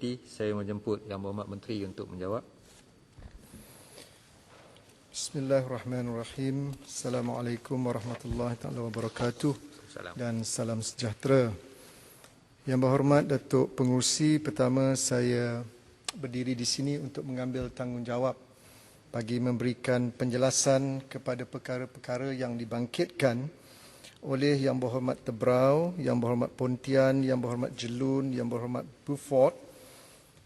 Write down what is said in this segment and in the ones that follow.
Deputi, saya menjemput Yang Berhormat Menteri untuk menjawab. Bismillahirrahmanirrahim. Assalamualaikum warahmatullahi wabarakatuh. Salam. Dan salam sejahtera. Yang Berhormat Datuk Pengerusi, pertama saya berdiri di sini untuk mengambil tanggungjawab bagi memberikan penjelasan kepada perkara-perkara yang dibangkitkan oleh Yang Berhormat Tebrau, Yang Berhormat Pontian, Yang Berhormat Jelun, Yang Berhormat Beaufort,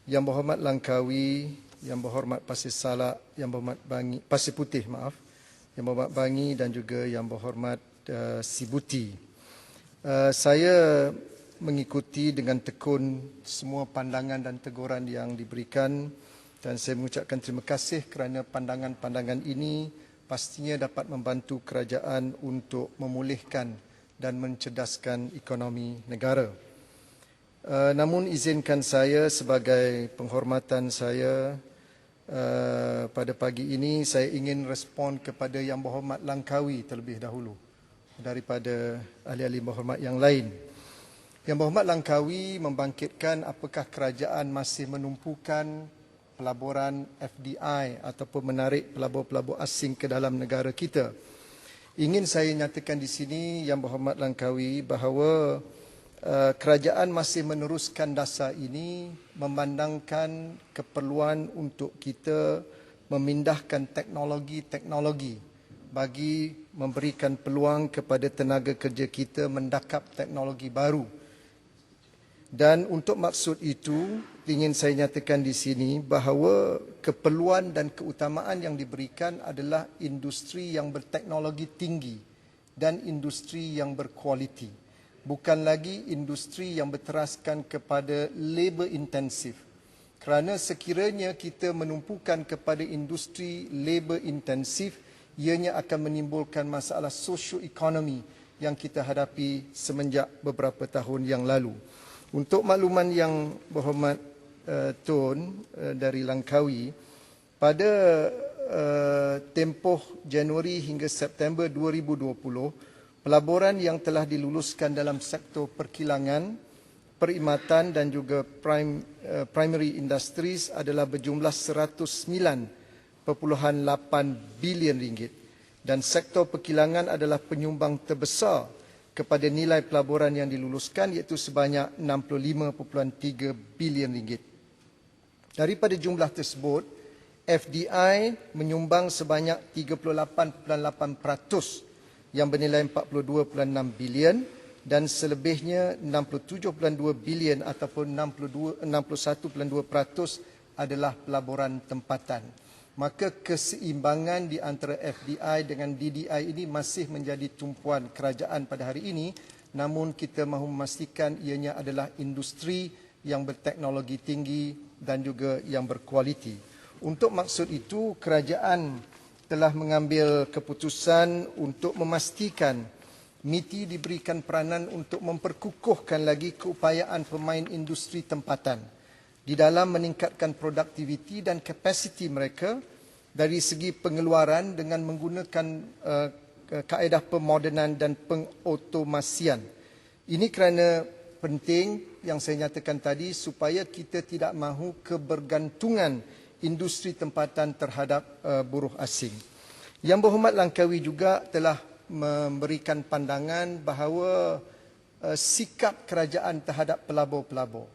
Yang Berhormat Langkawi, Yang Berhormat Pasir Salak, Yang Berhormat Bangi, Pasir Putih, Yang Berhormat Bangi dan juga Yang Berhormat Sibuti. Saya mengikuti dengan tekun semua pandangan dan teguran yang diberikan dan saya mengucapkan terima kasih kerana pandangan-pandangan ini pastinya dapat membantu kerajaan untuk memulihkan dan mencerdaskan ekonomi negara. Namun izinkan saya sebagai penghormatan saya pada pagi ini, saya ingin respon kepada Yang Berhormat Langkawi terlebih dahulu daripada ahli-ahli berhormat yang lain. Yang Berhormat Langkawi membangkitkan apakah kerajaan masih menumpukan pelaburan FDI ataupun menarik pelabur-pelabur asing ke dalam negara kita. Ingin saya nyatakan di sini, Yang Berhormat Langkawi, bahawa kerajaan masih meneruskan dasar ini, memandangkan keperluan untuk kita memindahkan teknologi-teknologi bagi memberikan peluang kepada tenaga kerja kita mendakap teknologi baru. Dan untuk maksud itu, ingin saya nyatakan di sini bahawa keperluan dan keutamaan yang diberikan adalah industri yang berteknologi tinggi dan industri yang berkualiti. Bukan lagi industri yang berteraskan kepada labor intensif. Kerana sekiranya kita menumpukan kepada industri labor intensif, ianya akan menimbulkan masalah sosioekonomi yang kita hadapi semenjak beberapa tahun yang lalu. Untuk makluman Yang Berhormat Tun dari Langkawi, pada tempoh Januari hingga September 2020, pelaburan yang telah diluluskan dalam sektor perkilangan, perkhidmatan dan juga primary industries adalah berjumlah 109.8 bilion ringgit dan sektor perkilangan adalah penyumbang terbesar kepada nilai pelaburan yang diluluskan iaitu sebanyak 65.3 bilion ringgit. Daripada jumlah tersebut, FDI menyumbang sebanyak 38.8% yang bernilai 42.6 bilion dan selebihnya 67.2 bilion ataupun 61.2% adalah pelaburan tempatan. Maka keseimbangan di antara FDI dengan DDI ini masih menjadi tumpuan kerajaan pada hari ini, namun kita mahu memastikan ianya adalah industri yang berteknologi tinggi dan juga yang berkualiti. Untuk maksud itu, kerajaan telah mengambil keputusan untuk memastikan MITI diberikan peranan untuk memperkukuhkan lagi keupayaan pemain industri tempatan di dalam meningkatkan produktiviti dan kapasiti mereka dari segi pengeluaran dengan menggunakan kaedah pemodernan dan pengautomasian. Ini kerana penting yang saya nyatakan tadi supaya kita tidak mahu kebergantungan industri tempatan terhadap buruh asing. Yang Berhormat Langkawi juga telah memberikan pandangan bahawa sikap kerajaan terhadap pelabur-pelabur.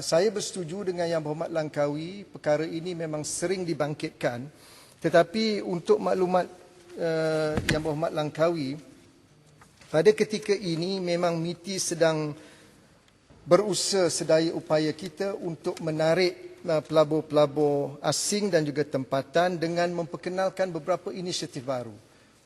Saya bersetuju dengan Yang Berhormat Langkawi, perkara ini memang sering dibangkitkan, tetapi untuk maklumat Yang Berhormat Langkawi, pada ketika ini memang MITI sedang berusaha sedaya upaya kita untuk menarik pelabur-pelabur asing dan juga tempatan dengan memperkenalkan beberapa inisiatif baru.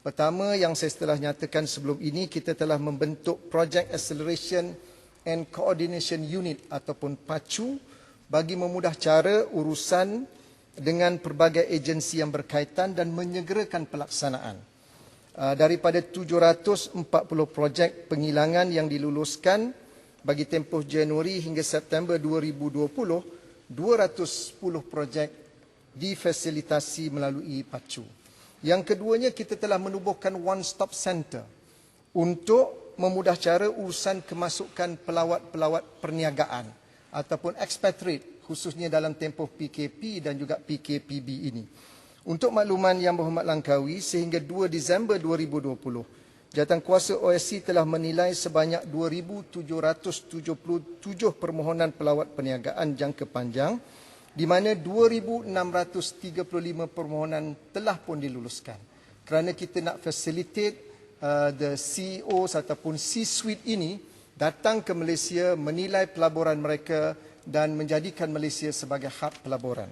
Pertama, yang saya telah nyatakan sebelum ini, kita telah membentuk Project Acceleration and Coordination Unit ataupun PACU bagi memudah cara urusan dengan pelbagai agensi yang berkaitan dan menyegerakan pelaksanaan. Daripada 740 projek pengilangan yang diluluskan bagi tempoh Januari hingga September 2020, 210 projek difasilitasi melalui PACU. Yang keduanya, kita telah menubuhkan One Stop Center untuk memudah cara urusan kemasukan pelawat-pelawat perniagaan ataupun expatriate, khususnya dalam tempoh PKP dan juga PKPB ini. Untuk makluman Yang Berhormat Langkawi, sehingga 2 Disember 2020, Jawatankuasa OSC telah menilai sebanyak 2,777 permohonan pelawat perniagaan jangka panjang, di mana 2,635 permohonan telah pun diluluskan. Kerana kita nak facilitate the CEOs ataupun C-suite ini datang ke Malaysia, menilai pelaburan mereka dan menjadikan Malaysia sebagai hub pelaburan.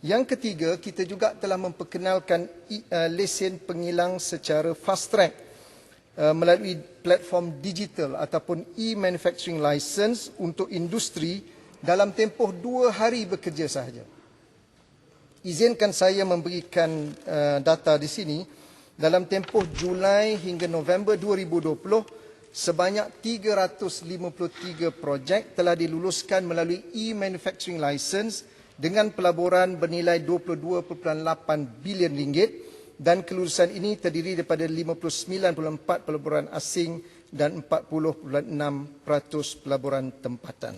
Yang ketiga, kita juga telah memperkenalkan lesen pengilang secara fast track melalui platform digital ataupun e-manufacturing license untuk industri dalam tempoh 2 hari bekerja sahaja. Izinkan saya memberikan data di sini. Dalam tempoh Julai hingga November 2020, sebanyak 353 projek telah diluluskan melalui e-manufacturing license dengan pelaburan bernilai 22.8 bilion ringgit, dan kelulusan ini terdiri daripada 59.4 pelaburan asing dan 40.6% pelaburan tempatan.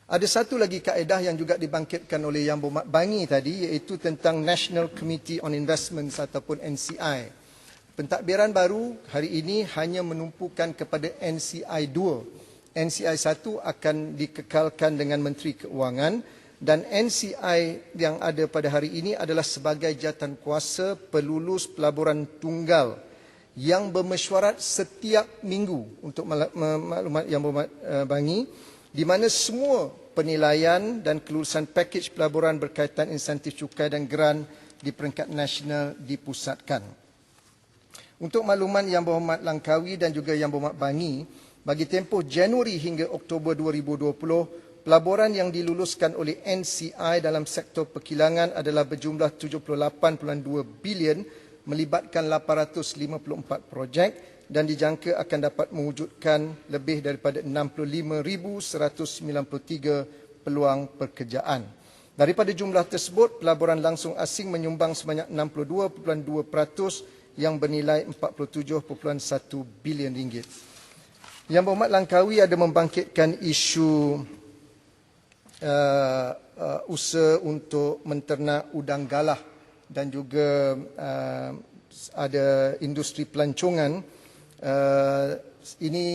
Ada satu lagi kaedah yang juga dibangkitkan oleh Yang Berhormat Bangi tadi, iaitu tentang National Committee on Investments ataupun NCI. Pentadbiran baru hari ini hanya menumpukan kepada NCI 2. NCI 1 akan dikekalkan dengan Menteri Keuangan, dan NCI yang ada pada hari ini adalah sebagai jawatankuasa pelulus pelaburan tunggal yang bermesyuarat setiap minggu untuk maklumat Yang Berhormat Bangi, di mana semua penilaian dan kelulusan pakej pelaburan berkaitan insentif cukai dan geran di peringkat nasional dipusatkan. Untuk makluman Yang Berhormat Langkawi dan juga Yang Berhormat Bangi, bagi tempoh Januari hingga Oktober 2020, pelaburan yang diluluskan oleh NCI dalam sektor perkilangan adalah berjumlah 78.2 bilion, melibatkan 854 projek, dan dijangka akan dapat mewujudkan lebih daripada 65,193 peluang pekerjaan. Daripada jumlah tersebut, pelaburan langsung asing menyumbang sebanyak 62.2% yang bernilai 47.1 bilion ringgit. Yang Berhormat Langkawi ada membangkitkan isu usaha untuk menternak udang galah dan juga ada industri pelancongan. Ini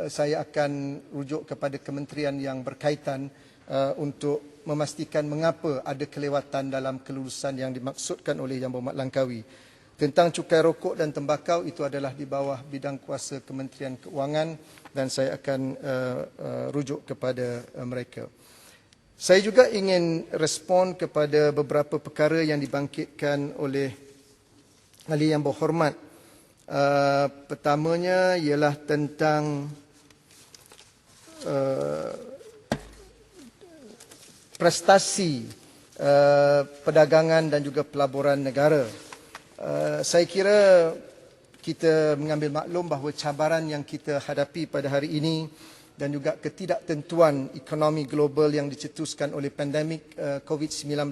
saya akan rujuk kepada kementerian yang berkaitan untuk memastikan mengapa ada kelewatan dalam kelulusan yang dimaksudkan oleh Yang Berhormat Langkawi. Tentang cukai rokok dan tembakau, itu adalah di bawah bidang kuasa Kementerian Keuangan dan saya akan rujuk kepada mereka. Saya juga ingin respon kepada beberapa perkara yang dibangkitkan oleh Ahli Yang Berhormat. Pertamanya ialah tentang prestasi perdagangan dan juga pelaburan negara. Saya kira kita mengambil maklum bahawa cabaran yang kita hadapi pada hari ini dan juga ketidaktentuan ekonomi global yang dicetuskan oleh pandemik COVID-19.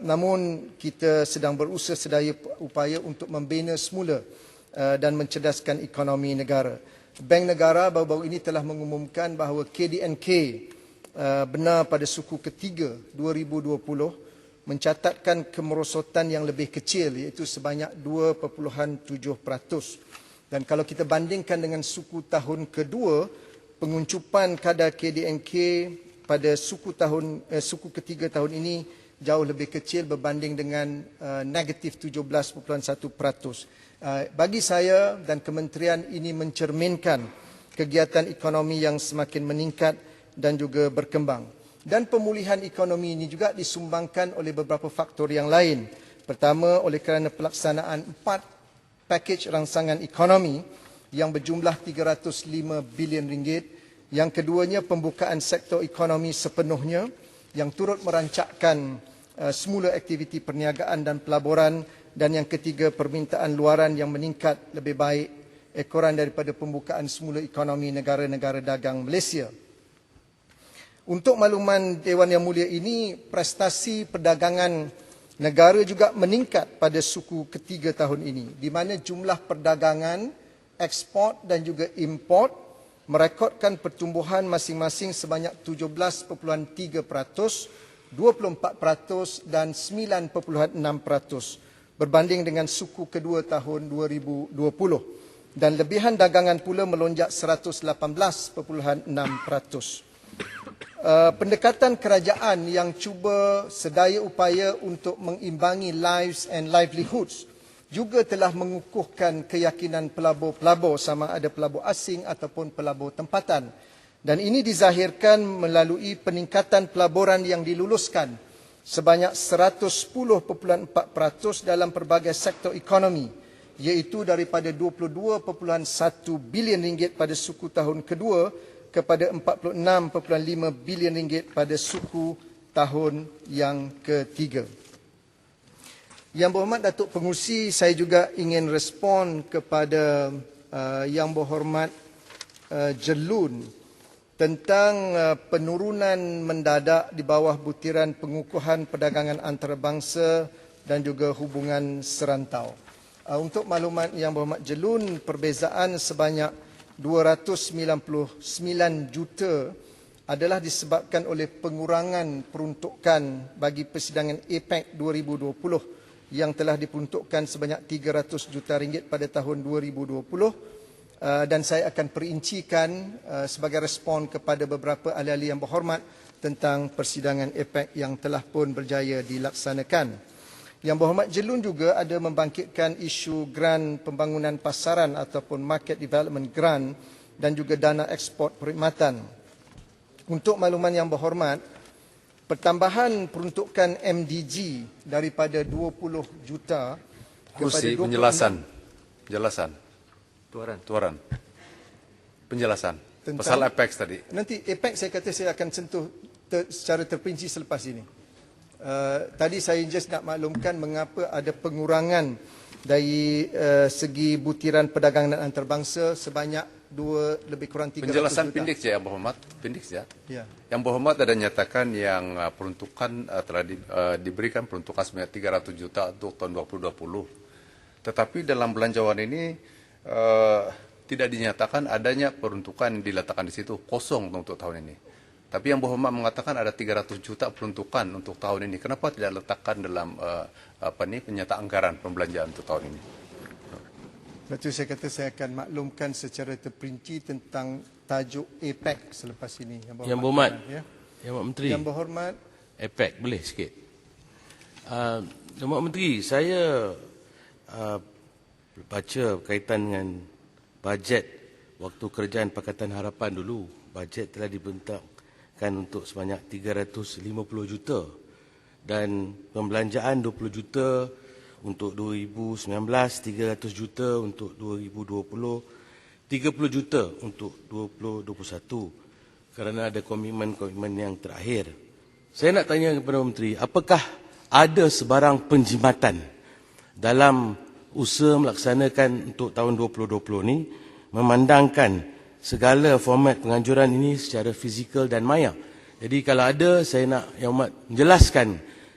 Namun kita sedang berusaha sedaya upaya untuk membina semula dan mencerdaskan ekonomi negara. Bank Negara baru-baru ini telah mengumumkan bahawa KDNK benar pada suku ketiga 2020 mencatatkan kemerosotan yang lebih kecil, iaitu sebanyak 2.7%. Dan kalau kita bandingkan dengan suku tahun kedua, penguncupan kadar KDNK pada suku ketiga tahun ini jauh lebih kecil berbanding dengan negatif 17.1%. Bagi saya dan kementerian, ini mencerminkan kegiatan ekonomi yang semakin meningkat dan juga berkembang. Dan pemulihan ekonomi ini juga disumbangkan oleh beberapa faktor yang lain. Pertama, oleh kerana pelaksanaan 4 pakej rangsangan ekonomi yang berjumlah 305 bilion ringgit. Yang keduanya, pembukaan sektor ekonomi sepenuhnya yang turut merancakkan semula aktiviti perniagaan dan pelaburan. Dan yang ketiga, permintaan luaran yang meningkat lebih baik ekoran daripada pembukaan semula ekonomi negara-negara dagang Malaysia. Untuk makluman Dewan Yang Mulia ini, prestasi perdagangan negara juga meningkat pada suku ketiga tahun ini, di mana jumlah perdagangan, ekspor dan juga import merekodkan pertumbuhan masing-masing sebanyak 17.3%, 24% dan 9.6% berbanding dengan suku kedua tahun 2020. Dan lebihan dagangan pula melonjak 118.6%. Pendekatan kerajaan yang cuba sedaya upaya untuk mengimbangi lives and livelihoods juga telah mengukuhkan keyakinan pelabur-pelabur sama ada pelabur asing ataupun pelabur tempatan. Dan ini dizahirkan melalui peningkatan pelaburan yang diluluskan sebanyak 110.4% dalam pelbagai sektor ekonomi, iaitu daripada 22.1 bilion ringgit pada suku tahun kedua kepada 46.5 bilion ringgit pada suku tahun yang ketiga. Yang Berhormat Datuk Pengerusi, saya juga ingin respon kepada Yang Berhormat Jelun tentang penurunan mendadak di bawah butiran pengukuhan perdagangan antarabangsa dan juga hubungan serantau. Untuk maklumat Yang Berhormat Jelun, perbezaan sebanyak 299 juta adalah disebabkan oleh pengurangan peruntukan bagi persidangan APEC 2020 yang telah diperuntukkan sebanyak 300 juta ringgit pada tahun 2020, dan saya akan perincikan sebagai respon kepada beberapa ahli-ahli yang berhormat tentang persidangan APEC yang telah pun berjaya dilaksanakan. Yang Berhormat Jelun juga ada membangkitkan isu grant pembangunan pasaran ataupun market development grant dan juga dana ekspor perkhidmatan. Untuk makluman Yang Berhormat, pertambahan peruntukan MDG daripada 20 juta kepada 26 Tuaran. Penjelasan. Tentang, pasal APEC tadi. Nanti APEC saya kata saya akan sentuh secara terperinci selepas ini. Tadi saya just nak maklumkan mengapa ada pengurangan dari segi butiran perdagangan antarabangsa sebanyak lebih kurang 300 Penjelasan juta. pindik saja, Yang Berhormat. Pindik saja. Ya. Yang Berhormat ada nyatakan yang peruntukan telah diberikan peruntukan sebanyak 300 juta untuk tahun 2020. Tetapi dalam belanjawan ini tidak dinyatakan adanya peruntukan yang diletakkan di situ, kosong untuk tahun ini. Tapi Yang Berhormat mengatakan ada 300 juta peruntukan untuk tahun ini. Kenapa tidak letakkan dalam penyata anggaran pembelanjaan untuk tahun ini? Sebab itu saya kata saya akan maklumkan secara terperinci tentang tajuk APEC selepas ini. Yang Berhormat, ya. Yang Berhormat Menteri, Yang Berhormat, APEC boleh sikit. Yang Berhormat Menteri, saya baca berkaitan dengan bajet waktu kerajaan Pakatan Harapan dulu. Bajet telah dibentakkan untuk sebanyak 350 juta dan pembelanjaan 20 juta untuk 2019, 300 juta untuk 2020, 30 juta untuk 2021 kerana ada komitmen-komitmen yang terakhir. Saya nak tanya kepada Menteri, apakah ada sebarang penjimatan dalam usaha melaksanakan untuk tahun 2020 ni memandangkan segala format penganjuran ini secara fizikal dan maya. Jadi kalau ada, saya nak Yang Berhormat menjelaskan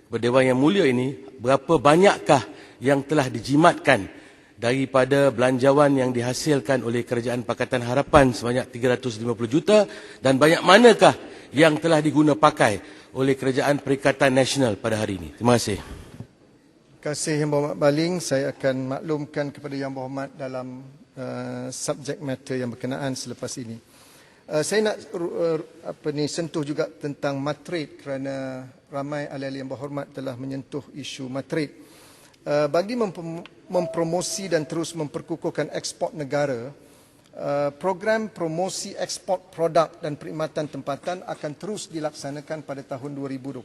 kepada Dewan Yang Mulia ini berapa banyakkah yang telah dijimatkan daripada belanjawan yang dihasilkan oleh Kerajaan Pakatan Harapan sebanyak 350 juta dan banyak manakah yang telah diguna pakai oleh Kerajaan Perikatan Nasional pada hari ini. Terima kasih. terima kasih Yang Berhormat Baling. Saya akan maklumkan kepada Yang Berhormat dalam subjek matter yang berkenaan selepas ini. Saya nak sentuh juga tentang matrade kerana ramai ahli-ahli yang berhormat telah menyentuh isu matrade. Bagi mempromosi dan terus memperkukuhkan ekspor negara, program promosi ekspor produk dan perkhidmatan tempatan akan terus dilaksanakan pada tahun 2021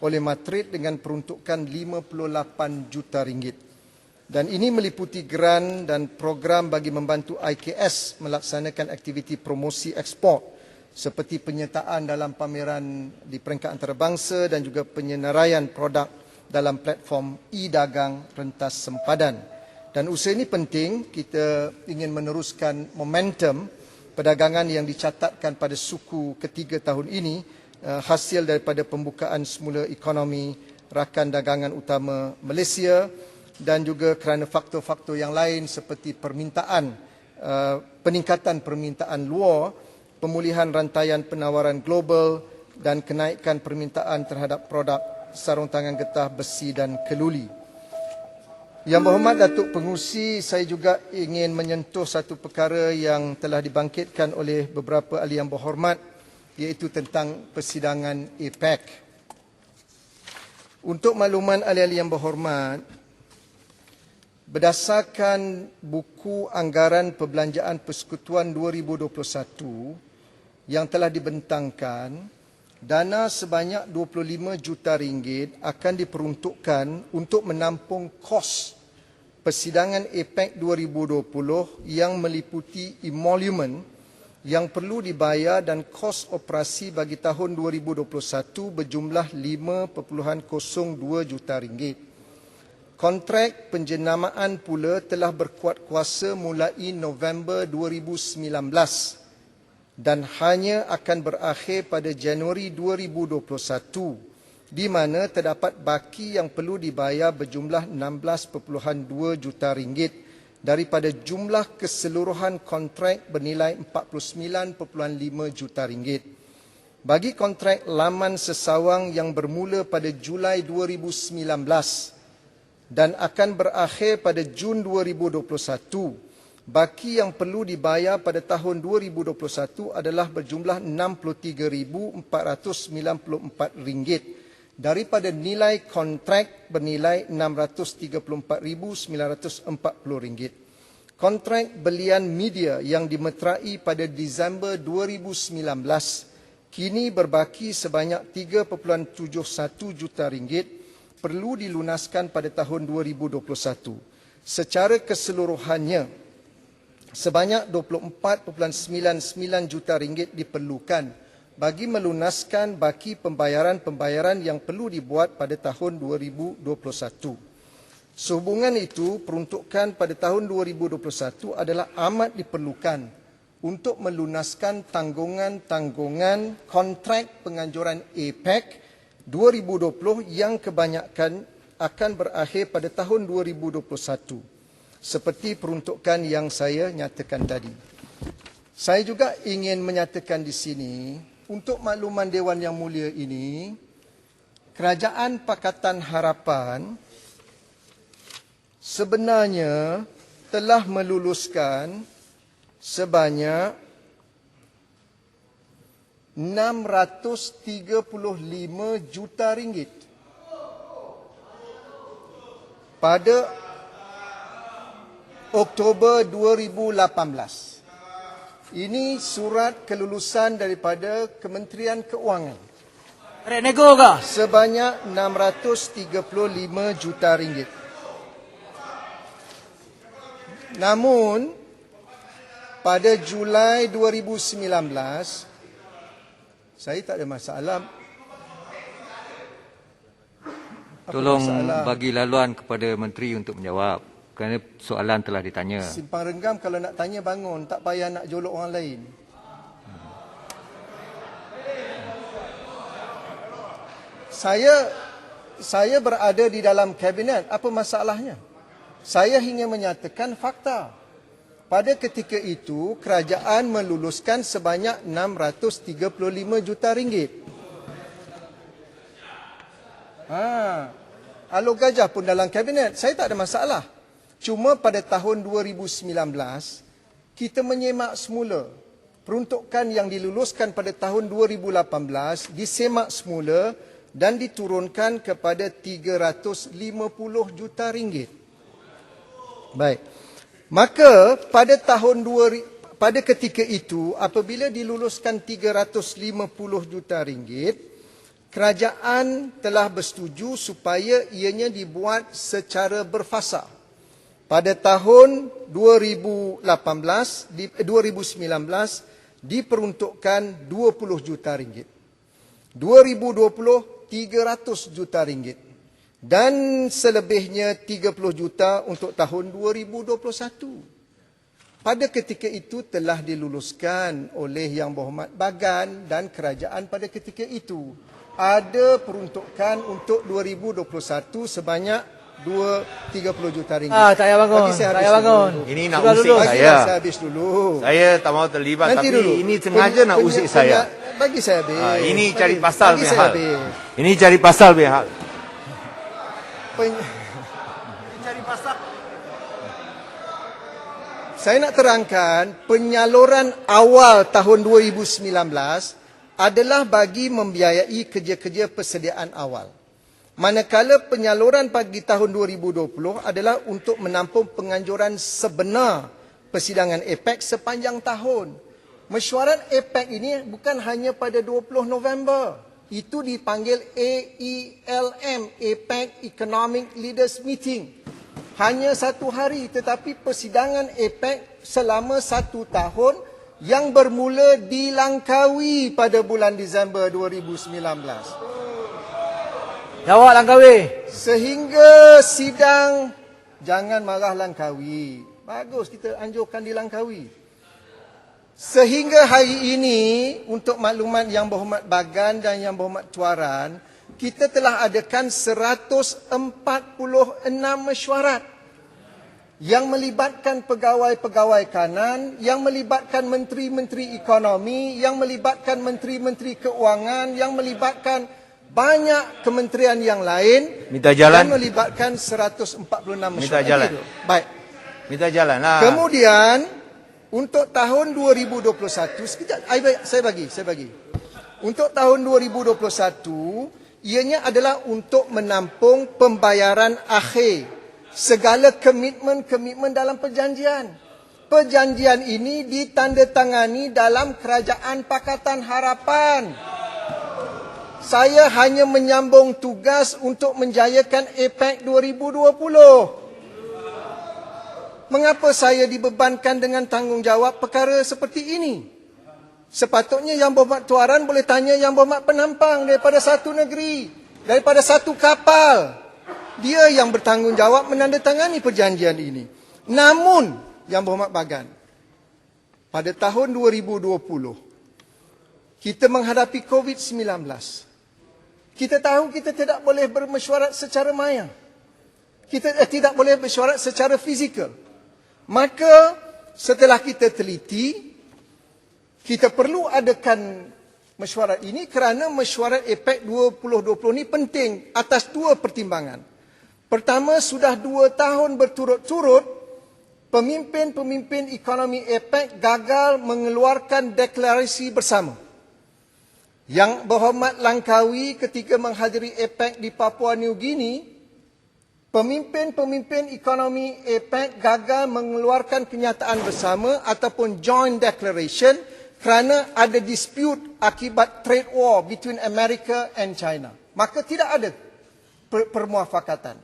oleh matrade dengan peruntukan 58 juta ringgit. Dan ini meliputi grant dan program bagi membantu IKS melaksanakan aktiviti promosi ekspor seperti penyertaan dalam pameran di peringkat antarabangsa dan juga penyenaraian produk dalam platform e-dagang rentas sempadan. Dan usaha ini penting, kita ingin meneruskan momentum perdagangan yang dicatatkan pada suku ketiga tahun ini hasil daripada pembukaan semula ekonomi rakan dagangan utama Malaysia dan juga kerana faktor-faktor yang lain seperti permintaan peningkatan permintaan luar, pemulihan rantaian penawaran global dan kenaikan permintaan terhadap produk sarung tangan getah, besi dan keluli. Yang Berhormat Datuk Pengerusi, saya juga ingin menyentuh satu perkara yang telah dibangkitkan oleh beberapa ahli yang berhormat, iaitu tentang persidangan APEC. Untuk makluman ahli-ahli yang berhormat, berdasarkan buku anggaran perbelanjaan Persekutuan 2021 yang telah dibentangkan, dana sebanyak 25 juta ringgit akan diperuntukkan untuk menampung kos persidangan APEC 2020 yang meliputi emolument yang perlu dibayar dan kos operasi bagi tahun 2021 berjumlah 5.02 juta ringgit. Kontrak penjenamaan pula telah berkuat kuasa mulai November 2019 dan hanya akan berakhir pada Januari 2021, di mana terdapat baki yang perlu dibayar berjumlah 16.2 juta ringgit daripada jumlah keseluruhan kontrak bernilai 49.5 juta ringgit. Bagi kontrak laman sesawang yang bermula pada Julai 2019 dan akan berakhir pada Jun 2021, baki yang perlu dibayar pada tahun 2021 adalah berjumlah RM63,494 daripada nilai kontrak bernilai RM634,940. Kontrak belian media yang dimeterai pada Disember 2019 kini berbaki sebanyak RM3.71 juta perlu dilunaskan pada tahun 2021. Secara keseluruhannya, sebanyak RM24.99 juta diperlukan bagi melunaskan baki pembayaran-pembayaran yang perlu dibuat pada tahun 2021. Sehubungan itu, peruntukan pada tahun 2021 adalah amat diperlukan untuk melunaskan tanggungan-tanggungan kontrak penganjuran APEC 2020 yang kebanyakan akan berakhir pada tahun 2021. Seperti peruntukan yang saya nyatakan tadi. Saya juga ingin menyatakan di sini, untuk makluman Dewan Yang Mulia ini, Kerajaan Pakatan Harapan sebenarnya telah meluluskan sebanyak RM635 juta pada Oktober 2018. Ini surat kelulusan daripada Kementerian Keuangan. Nego ke? Sebanyak RM635 juta. Namun, pada Julai 2019, saya tak ada masalah. Tolong bagi laluan kepada Menteri untuk menjawab. Kerana soalan telah ditanya. Simpang Renggam kalau nak tanya bangun, tak payah nak jolok orang lain. Saya berada di dalam kabinet, apa masalahnya? Saya hanya menyatakan fakta. Pada ketika itu, kerajaan meluluskan sebanyak RM635 juta. Alor Gajah pun dalam kabinet, saya tak ada masalah. Cuma pada tahun 2019, kita menyemak semula. Peruntukan yang diluluskan pada tahun 2018 disemak semula dan diturunkan kepada RM350 juta. Baik. Maka pada ketika itu, apabila diluluskan RM350 juta, kerajaan telah bersetuju supaya ianya dibuat secara berfasa. Pada tahun 2019 diperuntukkan RM20 juta. 2020 RM300 juta. Dan selebihnya RM30 juta untuk tahun 2021. Pada ketika itu telah diluluskan oleh Yang Berhormat Bagan dan kerajaan pada ketika itu. Ada peruntukan untuk 2021 sebanyak 30 juta ringgit. Tak payah bangun. Bagi saya Tak habis payah bangun. dulu. Ini nak Sudah usik lulus. Bagilah saya. saya habis dulu. Saya tak mau terlibat Nanti tapi dulu. ini sengaja nak usik saya. Bagi saya habis. Ini cari pasal Bagi punya saya hal. habis. Ini cari pasal punya hal. Saya nak terangkan penyaluran awal tahun 2019 adalah bagi membiayai kerja-kerja persediaan awal. Manakala penyaluran pagi tahun 2020 adalah untuk menampung penganjuran sebenar persidangan APEC sepanjang tahun. Mesyuarat APEC ini bukan hanya pada 20 November. Itu dipanggil AELM, APEC Economic Leaders Meeting. Hanya 1 hari, tetapi persidangan APEC selama 1 tahun yang bermula di Langkawi pada bulan Disember 2019. Jawab Langkawi. Sehingga sidang, jangan marah Langkawi. Bagus kita anjurkan di Langkawi. Sehingga hari ini, untuk maklumat Yang Berhormat Bagan dan Yang Berhormat Tuaran, kita telah adakan 146 mesyuarat yang melibatkan pegawai-pegawai kanan, yang melibatkan menteri-menteri ekonomi, yang melibatkan menteri-menteri keuangan, yang melibatkan banyak kementerian yang lain. Minta jalan. Dan melibatkan 146 mesyuarat. Minta jalan. Baik. Minta jalan lah. Kemudian untuk tahun 2021, sekejap, saya bagi. Untuk tahun 2021, ianya adalah untuk menampung pembayaran akhir segala komitmen-komitmen dalam perjanjian. Perjanjian ini ditandatangani dalam Kerajaan Pakatan Harapan. Saya hanya menyambung tugas untuk menjayakan APEC 2020. Mengapa saya dibebankan dengan tanggungjawab perkara seperti ini? Sepatutnya Yang Berhormat Tuaran boleh tanya Yang Berhormat Penampang daripada satu negeri, daripada satu kapal. Dia yang bertanggungjawab menandatangani perjanjian ini. Namun, Yang Berhormat Bagan, pada tahun 2020, kita menghadapi COVID-19. Kita tahu kita tidak boleh bermesyuarat secara maya. Kita tidak boleh mesyuarat secara fizikal. Maka setelah kita teliti, kita perlu adakan mesyuarat ini kerana mesyuarat APEC 2020 ini penting atas 2 pertimbangan. Pertama, sudah 2 tahun berturut-turut pemimpin-pemimpin ekonomi APEC gagal mengeluarkan deklarasi bersama. Yang Berhormat Langkawi ketika menghadiri APEC di Papua New Guinea, pemimpin-pemimpin ekonomi APEC gagal mengeluarkan kenyataan bersama ataupun joint declaration kerana ada dispute akibat trade war between America and China. Maka tidak ada permuafakatan.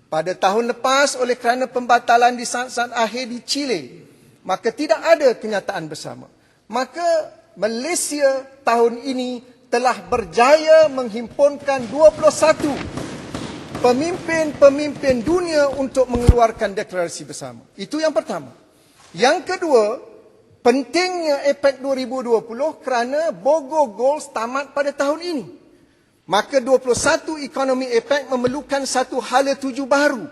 Pada tahun lepas oleh kerana pembatalan di saat-saat akhir di Chile, maka tidak ada kenyataan bersama. Maka Malaysia tahun ini telah berjaya menghimpunkan 21 pemimpin-pemimpin dunia untuk mengeluarkan deklarasi bersama. Itu yang pertama. Yang kedua, pentingnya APEC 2020 kerana Bogo Goals tamat pada tahun ini. Maka 21 ekonomi APEC memerlukan satu hala tuju baru,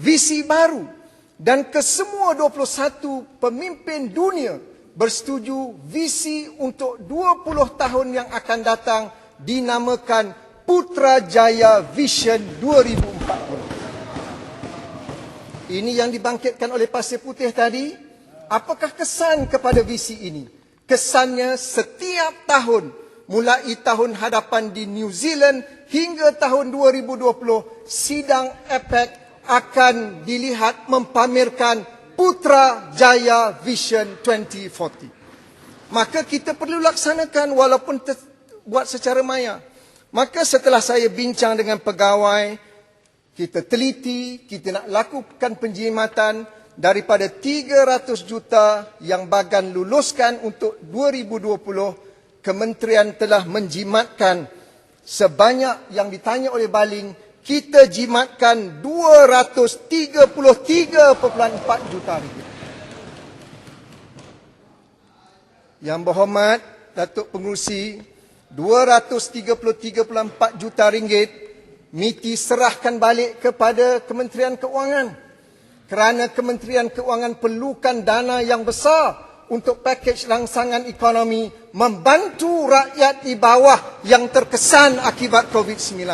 visi baru. Dan kesemua 21 pemimpin dunia bersetuju visi untuk 20 tahun yang akan datang dinamakan Putrajaya Vision 2040. Ini yang dibangkitkan oleh Pasir Putih tadi. Apakah kesan kepada visi ini? Kesannya setiap tahun, mulai tahun hadapan di New Zealand hingga tahun 2020, sidang APEC akan dilihat mempamerkan Putrajaya Vision 2040. Maka kita perlu laksanakan walaupun buat secara maya. Maka setelah saya bincang dengan pegawai, kita teliti, kita nak lakukan penjimatan daripada 300 juta yang Bagan luluskan untuk 2020, kementerian telah menjimatkan sebanyak yang ditanya oleh Baling, kita jimatkan 233.4 juta ringgit. Yang Berhormat Datuk Pengerusi, 233.4 juta ringgit MITI serahkan balik kepada Kementerian Keuangan kerana Kementerian Keuangan perlukan dana yang besar untuk pakej rangsangan ekonomi membantu rakyat di bawah yang terkesan akibat COVID-19.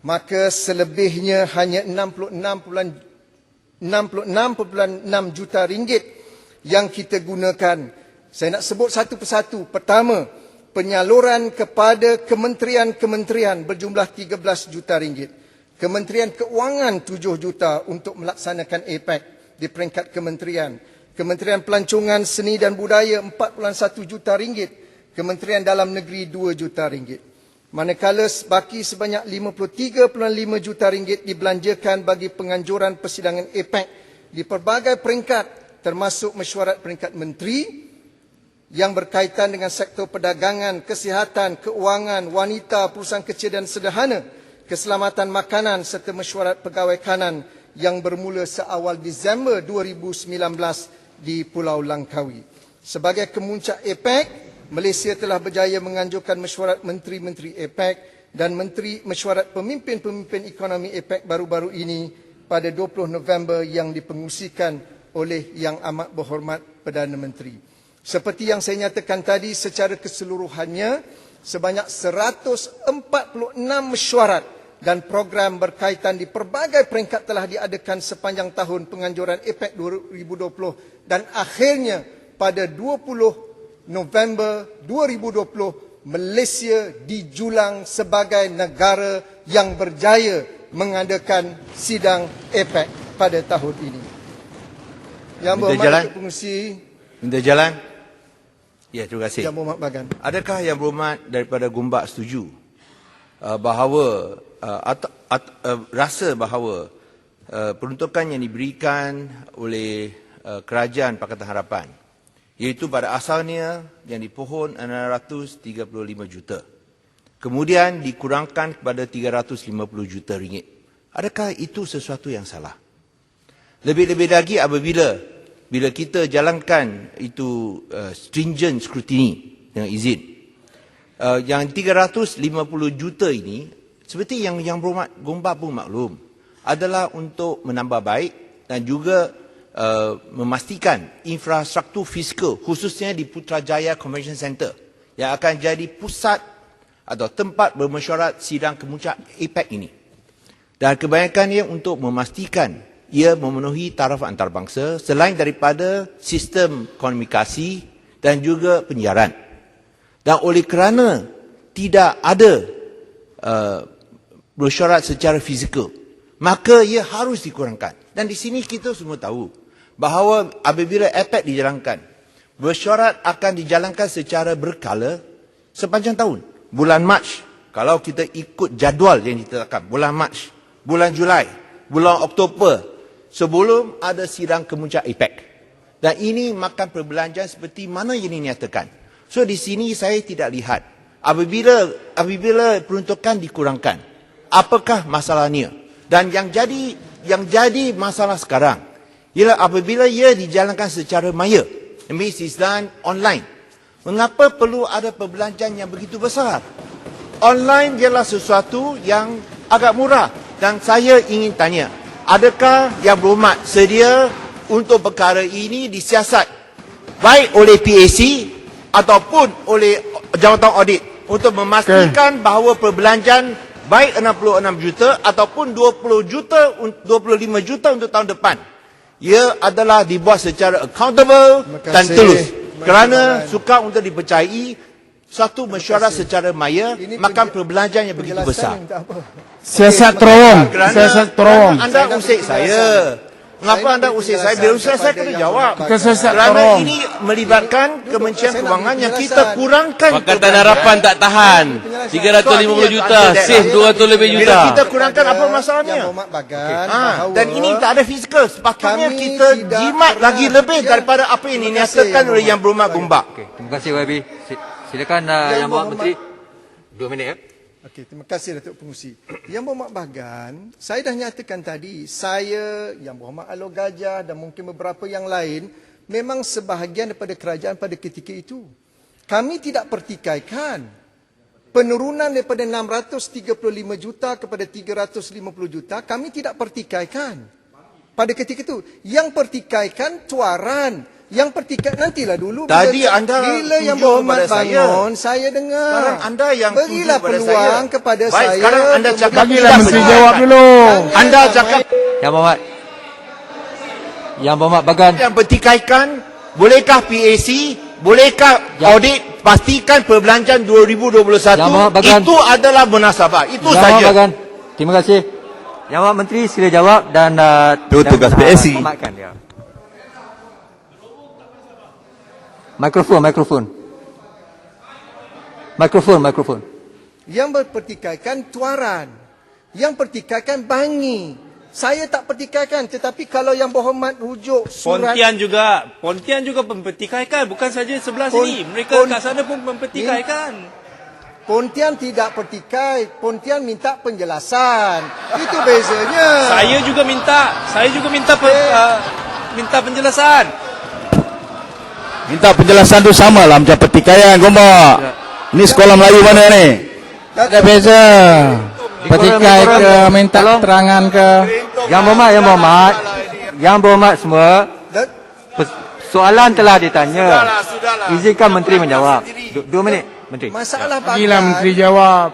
Maka selebihnya hanya 66.6 juta ringgit yang kita gunakan. Saya nak sebut satu persatu. Pertama, penyaluran kepada kementerian-kementerian berjumlah 13 juta ringgit. Kementerian Keuangan 7 juta untuk melaksanakan APEC di peringkat kementerian. Kementerian Pelancongan Seni dan Budaya 4.1 juta ringgit. Kementerian Dalam Negeri 2 juta ringgit. Manakala baki sebanyak 53.5 juta ringgit dibelanjakan bagi penganjuran persidangan APEC di pelbagai peringkat termasuk mesyuarat peringkat menteri yang berkaitan dengan sektor perdagangan, kesihatan, keuangan, wanita, perusahaan kecil dan sederhana, keselamatan makanan serta mesyuarat pegawai kanan yang bermula seawal Disember 2019 di Pulau Langkawi. Sebagai kemuncak APEC, Malaysia telah berjaya menganjurkan mesyuarat menteri-menteri APEC dan mesyuarat pemimpin-pemimpin ekonomi APEC baru-baru ini pada 20 November yang dipengusikan oleh Yang Amat Berhormat Perdana Menteri. Seperti yang saya nyatakan tadi, secara keseluruhannya sebanyak 146 mesyuarat dan program berkaitan di pelbagai peringkat telah diadakan sepanjang tahun penganjuran APEC 2020 dan akhirnya pada 20 November 2020 Malaysia dijulang sebagai negara yang berjaya mengadakan sidang APEC pada tahun ini. Yang berhormat Datuk Pengerusi, Minta jalan. Ya, terima kasih. Yang berhormat Bagan. Adakah Yang Berhormat daripada Gombak setuju bahawa rasa bahawa peruntukan yang diberikan oleh Kerajaan Pakatan Harapan, iaitu pada asalnya yang dipohon 635 juta, kemudian dikurangkan kepada 350 juta ringgit, adakah itu sesuatu yang salah? Lebih-lebih lagi apabila kita jalankan itu stringent scrutiny dengan izin, yang 350 juta ini seperti yang Berhormat Gombak pun maklum adalah untuk menambah baik dan juga memastikan infrastruktur fiskal khususnya di Putrajaya Convention Center yang akan jadi pusat atau tempat bermesyuarat sidang kemuncak APEC ini. Dan kebanyakannya untuk memastikan ia memenuhi taraf antarabangsa selain daripada sistem komunikasi dan juga penyiaran. Dan oleh kerana tidak ada mesyuarat secara fizikal, maka ia harus dikurangkan. Dan di sini kita semua tahu bahawa apabila APEC dijalankan, mesyuarat akan dijalankan secara berkala sepanjang tahun. Bulan Mac, kalau kita ikut jadual yang ditetapkan, bulan Mac, bulan Julai, bulan Oktober, sebelum ada sidang kemuncak APEC. Dan ini makan perbelanjaan seperti mana yang dinyatakan. So di sini saya tidak lihat apabila peruntukan dikurangkan, apakah masalahnya? Dan yang jadi masalah sekarang ialah apabila ia dijalankan secara maya, means is done online. Mengapa perlu ada perbelanjaan yang begitu besar? Online ialah sesuatu yang agak murah. Dan saya ingin tanya, adakah Yang Berhormat sedia untuk perkara ini disiasat baik oleh PAC ataupun oleh Jawatan Audit untuk memastikan bahawa perbelanjaan baik 66 juta ataupun 25 juta untuk tahun depan, ia adalah dibuat secara accountable dan tulus. Kerana suka untuk dipercayai satu mesyuarat secara maya, maka perbelanjaan yang begitu besar. Siasat terowong. Siasat terowong. Anda usik saya. Mengapa anda usik saya? Bila usik saya kena jawab. Siasat Kerana terowong. ini melibatkan Kementerian Kewangan yang kita kurangkan. Pakatan Harapan tak tahan. 350 juta, save 200 lebih Bila juta. kita kurangkan, apa masalahnya? Yang berhormat Bagan bahawa Dan ini tak ada fizikal. Sepatutnya kami kita tidak jimat pernah- lagi lebih daripada apa yang Terima kasih, dinyatakan Yang oleh Yang Berhormat Gombak. Terima kasih YB. Silakan Yang Berhormat Menteri. 2 minit ya. Okey, terima kasih Datuk Pengerusi. Yang Berhormat Bagan, saya dah nyatakan tadi, saya, Yang Berhormat Alor Gajah dan mungkin beberapa yang lain memang sebahagian daripada kerajaan pada ketika itu. Kami tidak pertikaikan penurunan daripada 635 juta kepada 350 juta, kami tidak pertikaikan. Pada ketika itu, yang pertikaikan tuaran. Yang pertikaikan, nantilah dulu. Tadi anda bila yang tunjuk berhormat kepada bangun, saya dengar. Sekarang anda yang berilah tunjuk kepada peluang saya. kepada Baik, saya. sekarang anda cakap Bagilah tidak Menteri benar. jawab dulu. Anda cakap Yang Berhormat. Yang Berhormat Bagan. yang bertikaikan, bolehkah PAC, bolehkah Ya. audit pastikan perbelanjaan 2021 Yang Berhormat Bagan. itu adalah munasabah. Itu Yang Berhormat saja. Bagan. Terima kasih. Yang Berhormat Menteri sila jawab dan Itu tugas PAC. hormatkan dia. Mikrofon. Yang berpertikaikan tuaran. Yang pertikaikan bangi. Saya tak pertikaikan, tetapi kalau yang berhormat rujuk surat Pontian juga mempertikaikan, bukan saja sebelah Pon- sini. Mereka Pon- kat sana pun mempertikaikan. Pontian tidak pertikai, Pontian minta penjelasan. Itu bezanya. Saya juga minta penjelasan. Minta penjelasan tu sama lah macam pertikaian, Gombak. Ini sekolah Melayu mana ni? Ada beza. Pertikai ke, minta Tolong. keterangan ke. Yang Berhormat semua. Soalan telah ditanya. Izinkan Menteri menjawab. 2 minit, Menteri. Masalah Bagilah Bagan, Menteri jawab.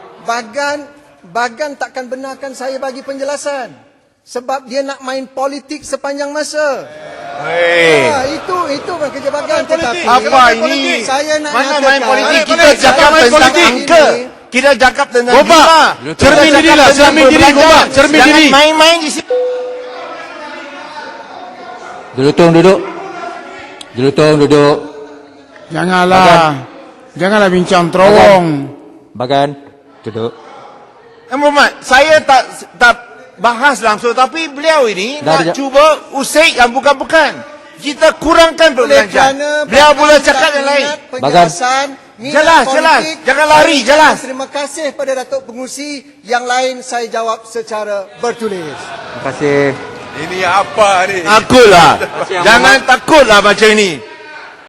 Bagan takkan benarkan saya bagi penjelasan. Sebab dia nak main politik sepanjang masa. Itu bukan kerja Bagan. Tetapi Apa ini? saya nak Mana nyatakan, main politik? Kita saya cakap main tentang politik angka. ini. Kita cakap tentang Gombak, jumlah. cermin Kita diri cakap lah, tentang cermin diri, perbelanjaan. Gombak, cermin Jangan diri. main-main di sini. Duduk. Janganlah bincang terowong. Bagan, duduk. Muhammad, saya tak bahas langsung, tapi beliau ini Dah, nak dah. cuba usik yang bukan-bukan. Kita kurangkan Oleh perbelanjaan. kerana Beliau Bagan boleh tak cakap yang lain. ingat penjelasan minat Jelas. politik. Jangan lari, jelas. Terima kasih pada Datuk Pengurusi. Yang lain saya jawab secara bertulis. Terima kasih. Ini apa ni? Takutlah. Yang Jangan takutlah macam ini.